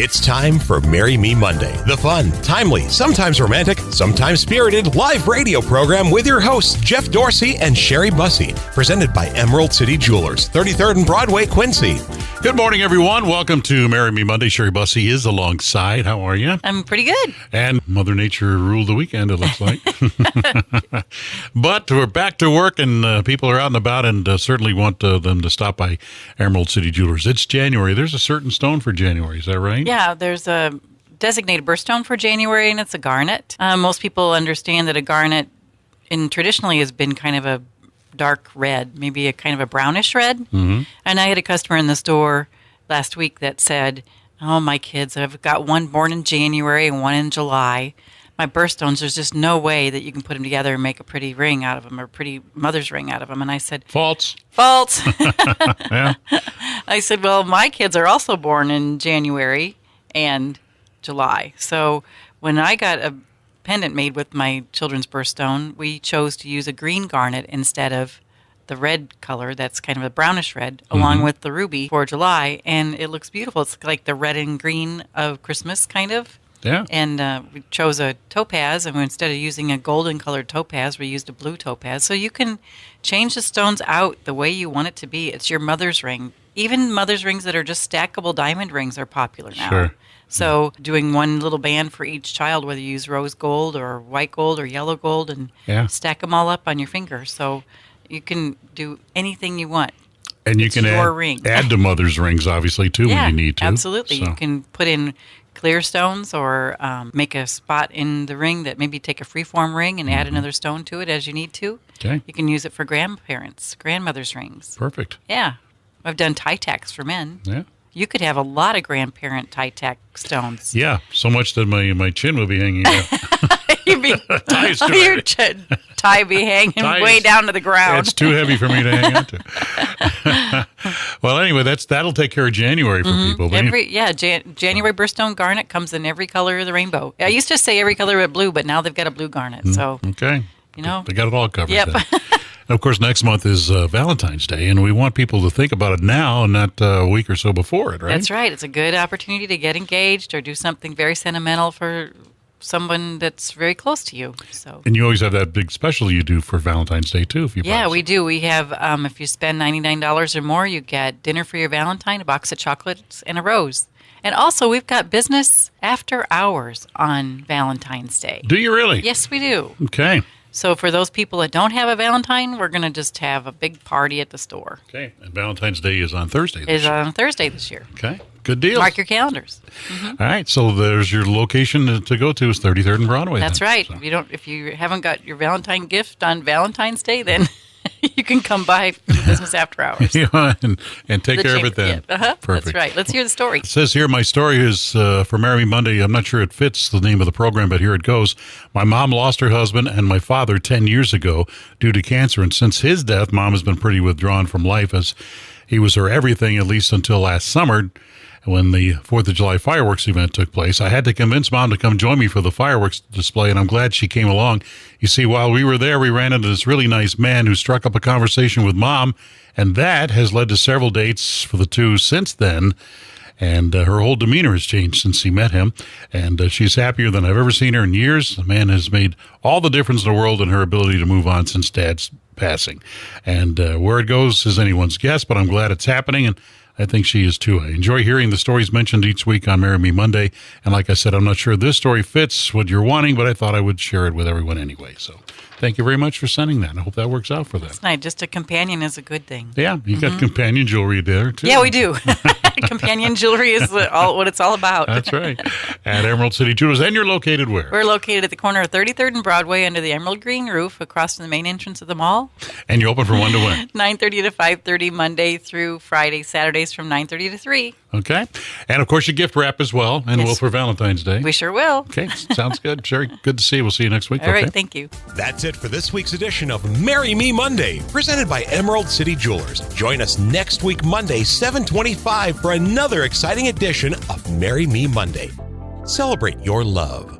It's time for Marry Me Monday, the fun, timely, sometimes romantic, sometimes spirited live radio program with your hosts, Jeff Dorsey and Sherry Bussey, presented by Emerald City Jewelers, 33rd and Broadway, Quincy. Good morning, everyone. Welcome to Marry Me Monday. Sherry Bussey is alongside. How are you? I'm pretty good. And Mother Nature ruled the weekend, it looks like. But we're back to work, and people are out and about, and certainly want them to stop by Emerald City Jewelers. It's January. There's a certain stone for January. Is that right? Yeah, there's a designated birthstone for January, and it's a garnet. Most people understand that a garnet traditionally has been kind of a dark red, maybe a kind of a brownish red. Mm-hmm. And I had a customer in the store last week that said, "Oh, my kids, I've got one born in January and one in July. My birthstones, there's just no way that you can put them together and make a pretty ring out of them or a pretty mother's ring out of them." And I said, False. Yeah. I said, well, my kids are also born in January and July. So when I got a pendant made with my children's birthstone, we chose to use a green garnet instead of the red color that's kind of a brownish red, along with the ruby for July. And it looks beautiful. It's like the red and green of Christmas, kind of. Yeah. And we chose a topaz, and instead of using a golden colored topaz, we used a blue topaz. So you can change the stones out the way you want it to be. It's your mother's ring. Even mother's rings that are just stackable diamond rings are popular now. Sure. So doing one little band for each child, whether you use rose gold or white gold or yellow gold, and stack them all up on your finger. So you can do anything you want. And you can add to mother's rings, obviously, too, when you need to. Absolutely. So. You can put in clear stones or make a spot in the ring that maybe take a freeform ring and add another stone to it as you need to. Okay. You can use it for grandmother's rings. Perfect. Yeah. I've done tie-tacks for men. Yeah. You could have a lot of grandparent tie-tack stones. Yeah, so much that my chin will be hanging out. Your tie be hanging way down to the ground. It's too heavy for me to hang on to. Well, anyway, that'll take care of January for people. January birthstone garnet comes in every color of the rainbow. I used to say every color but blue, but now they've got a blue garnet. So okay, they got it all covered. Yep. Then. And of course, next month is Valentine's Day, and we want people to think about it now and not a week or so before it, right? That's right. It's a good opportunity to get engaged or do something very sentimental for someone that's very close to you. So. And you always have that big special you do for Valentine's Day, too, if you buy Yeah, some. we do. We have, if you spend $99 or more, you get dinner for your Valentine, a box of chocolates, and a rose. And also, we've got business after hours on Valentine's Day. Do you really? Yes, we do. Okay. So for those people that don't have a Valentine, we're going to just have a big party at the store. Okay. And Valentine's Day is on Thursday this year. On Thursday this year. Okay. Good deal. Mark your calendars. All right. So there's your location to go to is 33rd and Broadway. That's right. So. If you haven't got your Valentine gift on Valentine's Day, then you can come by for the business after hours. and take care of it then. Perfect. That's right. Let's hear the story. It says here, my story is for Marry Me Monday. I'm not sure it fits the name of the program, but here it goes. My mom lost her husband and my father 10 years ago due to cancer. And since his death, Mom has been pretty withdrawn from life as he was her everything, at least until last summer when the 4th of July fireworks event took place. I had to convince Mom to come join me for the fireworks display, and I'm glad she came along. You see, while we were there, we ran into this really nice man who struck up a conversation with Mom, and that has led to several dates for the two since then. And her whole demeanor has changed since he met him, and she's happier than I've ever seen her in years. The man has made all the difference in the world in her ability to move on since Dad's passing. And where it goes is anyone's guess, but I'm glad it's happening, and I think she is too. I enjoy hearing the stories mentioned each week on Marry Me Monday. And like I said, I'm not sure this story fits what you're wanting, but I thought I would share it with everyone anyway. So thank you very much for sending that. I hope that works out for them. That's nice. Just a companion is a good thing. Yeah, you got companion jewelry there, too. Yeah, we do. Companion jewelry is what it's all about. That's right. At Emerald City Jewelers. And you're located where? We're located at the corner of 33rd and Broadway under the emerald green roof across from the main entrance of the mall. And you open from 1 to when? 9:30 to 5:30 Monday through Friday. Saturdays from 9:30 to 3. Okay. And, of course, you gift wrap as well, and we'll for Valentine's Day. We sure will. Okay. Sounds good. Sherry, good to see you. We'll see you next week. All right. Thank you. That's it for this week's edition of Marry Me Monday, presented by Emerald City Jewelers. Join us next week, Monday, 7:25, for another exciting edition of Marry Me Monday. Celebrate your love.